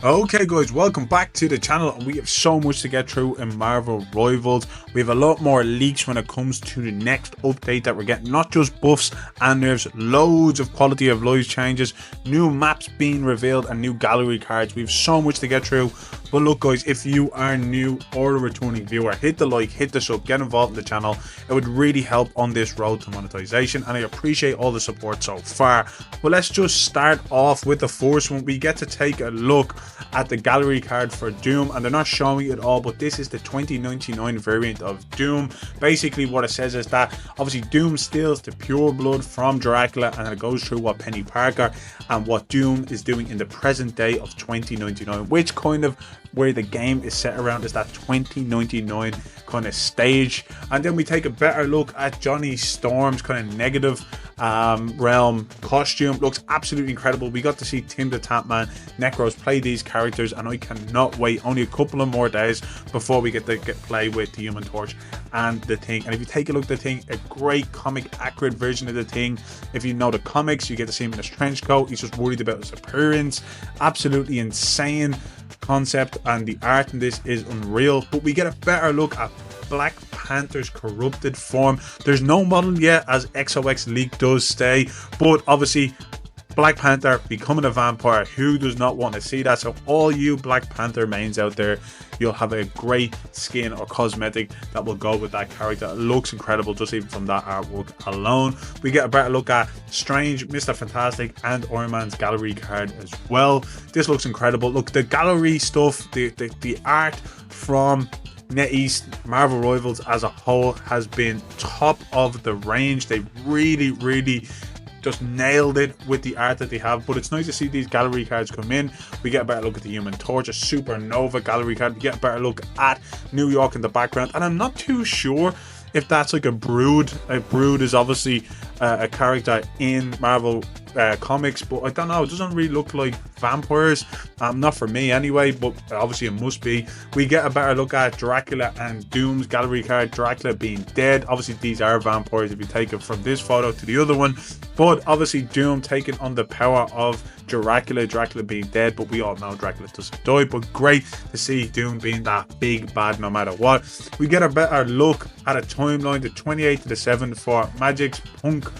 Okay guys, welcome back to the channel, and we have so much to get through in Marvel Rivals. We have a lot more leaks when it comes to the next update that we're getting, not just buffs and nerfs, loads of quality of life changes, new maps being revealed and new gallery cards. We have so much to get through. But look guys, if you are new or a returning viewer, hit the like, hit the sub, get involved in the channel. It would really help on this road to monetization, and I appreciate all the support so far. But let's just start off with the first one. We get to take a look at the gallery card for Doom, and they're not showing it all, but this is the 2099 variant of Doom. Basically what it says is that obviously Doom steals the pure blood from Dracula, and it goes through what Penny Parker and what Doom is doing in the present day of 2099, which kind of where the game is set around is that 2099 kind of stage. And then we take a better look at Johnny Storm's kind of negative realm costume. Looks absolutely incredible. We got to see Tim the Tatman, Necros play these characters, and I cannot wait. Only a couple of more days before we get to play with the Human Torch and the Thing. And if you take a look at the Thing, a great comic accurate version of the Thing. If you know the comics, you get to see him in his trench coat. He's just worried about his appearance. Absolutely insane concept, and the art in this is unreal. But we get a better look at Black Panther's corrupted form. There's no model yet, as XOX leak does stay, but obviously Black Panther becoming a vampire, who does not want to see that? So all you Black Panther mains out there, you'll have a great skin or cosmetic that will go with that character. It looks incredible just even from that artwork alone. We get a better look at Strange, Mr. Fantastic and Iron Man's gallery card as well. This looks incredible. Look, the gallery stuff, the art from NetEase Marvel Rivals as a whole has been top of the range. They really just nailed it with the art that they have. But it's nice to see these gallery cards come in. We get a better look at the Human Torch, a Supernova gallery card. We get a better look at New York in the background, and I'm not too sure if that's like a Brood. A Brood is obviously a character in Marvel comics, but I don't know, it doesn't really look like vampires, not for me anyway, but obviously it must be. We get a better look at Dracula and Doom's gallery card, Dracula being dead. Obviously these are vampires if you take it from this photo to the other one, but obviously Doom taking on the power of Dracula being dead, but we all know Dracula doesn't die. But great to see Doom being that big bad no matter what. We get a better look at a timeline, the 28th to the 7th for Magic's Punk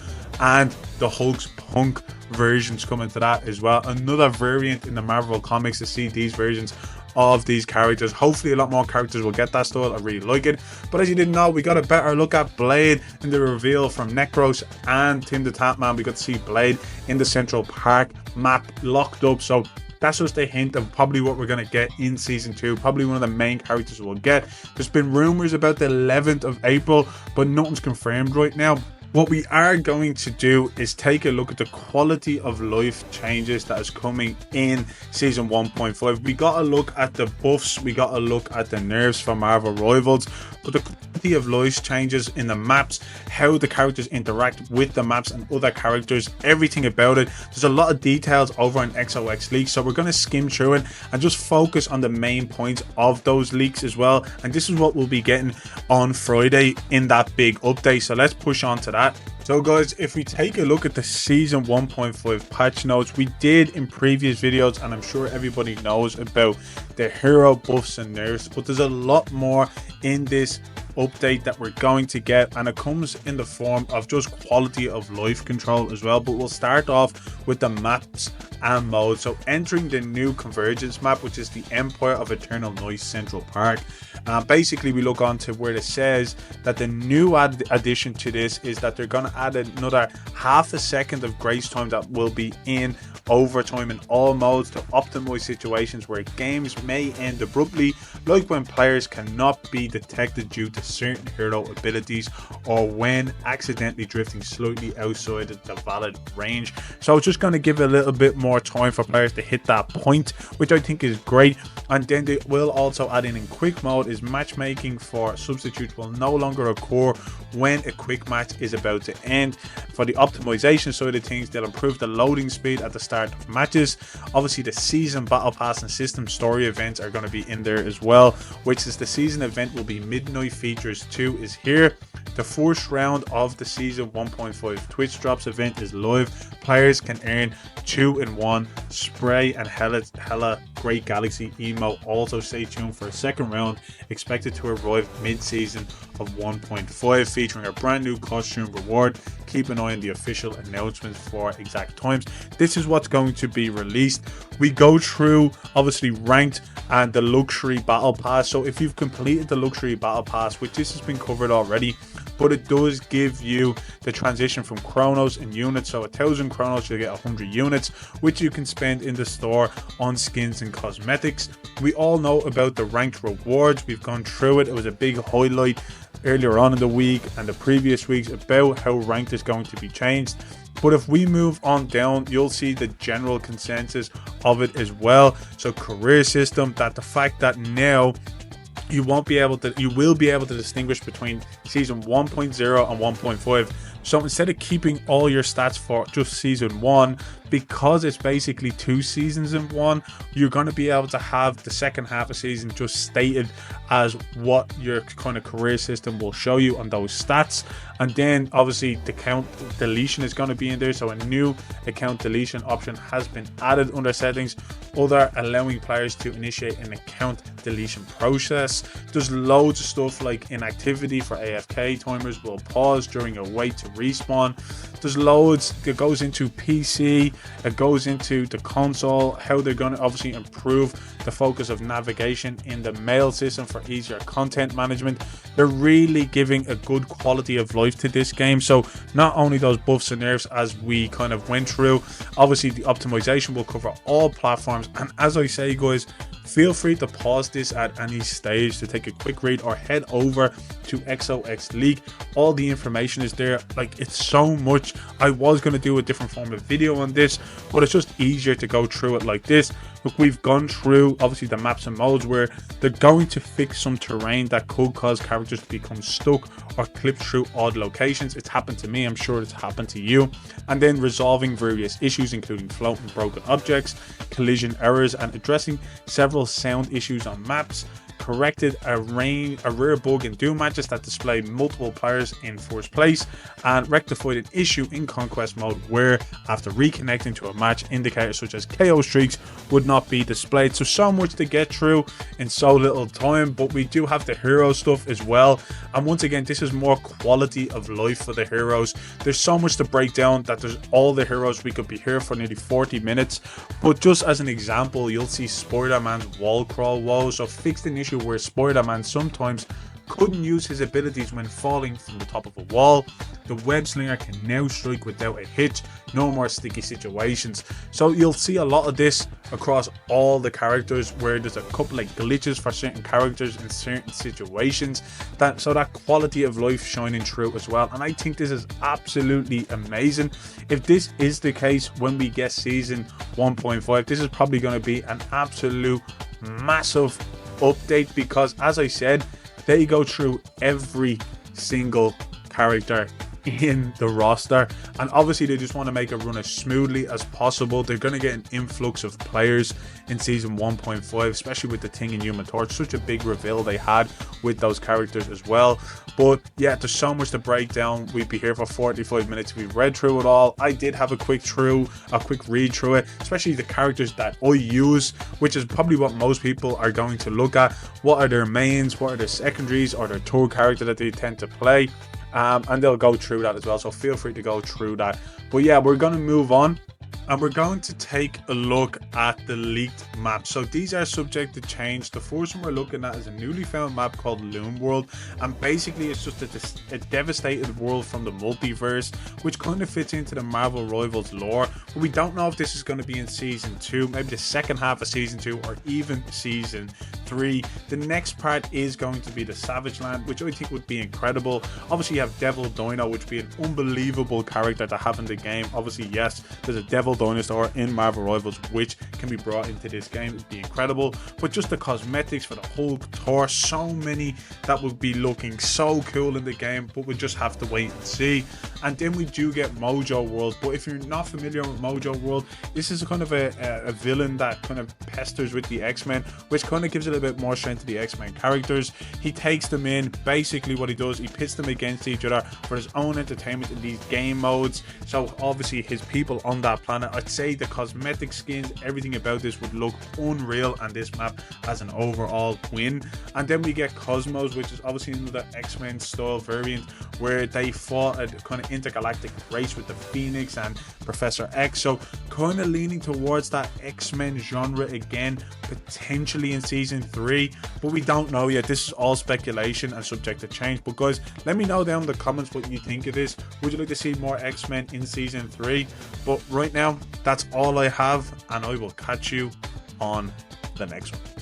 and the Hulk's Punk versions coming to that as well. Another variant in the Marvel comics to see these versions of these characters. Hopefully a lot more characters will get that style. I really like it. But as you didn't know, we got a better look at Blade in the reveal from Necros and Tim the Tatman. We got to see Blade in the Central Park map locked up, so that's just a hint of probably what we're going to get in season 2. Probably one of the main characters we'll get. There's been rumors about the 11th of April, but nothing's confirmed right now. What we are going to do is take a look at the quality of life changes that is coming in season 1.5. We got a look at the buffs, we got a look at the nerfs for Marvel Rivals, but the quality of life changes in the maps, how the characters interact with the maps and other characters, everything about it. There's a lot of details over on XOX leaks, so we're going to skim through it and just focus on the main points of those leaks as well. And this is what we'll be getting on Friday in that big update, so let's push on to that. So guys, if we take a look at the season 1.5 patch notes, we did in previous videos, and I'm sure everybody knows about the hero buffs and nerfs, but there's a lot more in this update that we're going to get, and it comes in the form of just quality of life control as well. But we'll start off with the maps and modes. So entering the new Convergence map, which is the Empire of Eternal Night Central Park. Basically we look on to where it says that the new addition to this is that they're going to add another half a second of grace time that will be in overtime in all modes to optimize situations where games may end abruptly, like when players cannot be detected due to certain hero abilities or when accidentally drifting slightly outside the valid range. So it's just going to give a little bit more time for players to hit that point, which I think is great. And then they will also add in quick mode is matchmaking for substitutes will no longer occur when a quick match is about to end. For the optimization side of things, they'll improve the loading speed at the start of matches. Obviously the season battle pass and system story events are going to be in there as well, which is the season event will be Midnight Features 2 is here. The first round of the season 1.5 Twitch drops event is live. Players can earn 2-in-1 spray and hella great galaxy emote. Also stay tuned for a second round expected to arrive mid-season of 1.5 featuring a brand new costume reward. Keep an eye on the official announcements for exact times. This is what's going to be released. We go through obviously ranked and the luxury battle pass. So if you've completed the luxury battle pass, which this has been covered already, but it does give you the transition from chronos and units. So 1,000 chronos, you'll get 100 units, which you can spend in the store on skins and cosmetics. We all know about the ranked rewards. We've gone through it. It was a big highlight earlier on in the week and the previous weeks about how ranked is going to be changed. But if we move on down, you'll see the general consensus of it as well. So career system, that the fact that now you will be able to distinguish between season 1.0 and 1.5. So instead of keeping all your stats for just season 1, because it's basically 2 seasons in one, you're going to be able to have the second half of season just stated as what your kind of career system will show you on those stats. And then obviously the account deletion is going to be in there, so a new account deletion option has been added under settings, other allowing players to initiate an account deletion process. There's loads of stuff like inactivity for AFK timers will pause during a wait to respawn. There's loads that goes into PC, it goes into the console, how they're going to obviously improve the focus of navigation in the mail system for easier content management. They're really giving a good quality of life to this game. So not only those buffs and nerfs as we kind of went through, obviously the optimization will cover all platforms. And as I say, guys, feel free to pause this at any stage to take a quick read or head over to XOX League. All the information is there. Like, it's so much. I was going to do a different form of video on this, but it's just easier to go through it like this. Look, we've gone through obviously the maps and modes where they're going to fix some terrain that could cause characters to become stuck or clip through odd locations. It's happened to me, I'm sure it's happened to you. And then resolving various issues including floating broken objects, collision errors, and addressing several sound issues on maps. Corrected a rare bug in Doom matches that display multiple players in first place, and rectified an issue in Conquest mode where after reconnecting to a match, indicators such as KO streaks would not be displayed. So much to get through in so little time, but we do have the hero stuff as well. And once again, this is more quality of life for the heroes. There's so much to break down that there's all the heroes. We could be here for nearly 40 minutes, but just as an example, you'll see Spider-Man's wall crawl woes. So fixed an issue where Spider-Man sometimes couldn't use his abilities when falling from the top of a wall. The web slinger can now strike without a hitch. No more sticky situations. So you'll see a lot of this across all the characters, where there's a couple of glitches for certain characters in certain situations, so that quality of life shining through as well. And I think this is absolutely amazing. If this is the case when we get season 1.5, this is probably going to be an absolute massive update, because as I said, they go through every single character in the roster, and obviously they just want to make it run as smoothly as possible. They're going to get an influx of players in season 1.5, especially with the Thing and Human Torch, such a big reveal they had with those characters as well. But yeah, there's so much to break down. We'd be here for 45 minutes. We've read through it all. I did have a quick read through it, especially the characters that I use, which is probably what most people are going to look at. What are their mains, what are their secondaries, or their third character that they tend to play, and they'll go through that as well, so feel free to go through that. But yeah, we're going to move on, and we're going to take a look at the leaked maps. So these are subject to change. The first one we're looking at is a newly found map called Loom World, and basically it's just a devastated world from the multiverse, which kind of fits into the Marvel Rivals lore. But we don't know if this is going to be in season 2, maybe the second half of season 2, or even season 3. The next part is going to be the Savage Land, which I think would be incredible. Obviously you have Devil Dino, which would be an unbelievable character to have in the game. Obviously, yes, there's a Devil Dinosaur in Marvel Rivals which can be brought into this game. It'd be incredible. But just the cosmetics for the whole tour, so many that would be looking so cool in the game, but we'll just have to wait and see. And then we do get Mojo World, but if you're not familiar with Mojo World, this is kind of a villain that kind of pesters with the X-Men, which kind of gives it little bit more strength to the X-Men characters. He takes them in. Basically what he does, he pits them against each other for his own entertainment in these game modes. So obviously his people on that planet, I'd say the cosmetic skins, everything about this would look unreal on this map as an overall win. And then we get Cosmos, which is obviously another X-Men style variant where they fought a kind of intergalactic race with the Phoenix and Professor X. So kind of leaning towards that X-Men genre again, potentially in season 3, but we don't know yet. This is all speculation and subject to change. But guys, let me know down in the comments what you think of this. Would you like to see more X-Men in season 3? But right now, that's all I have, and I will catch you on the next one.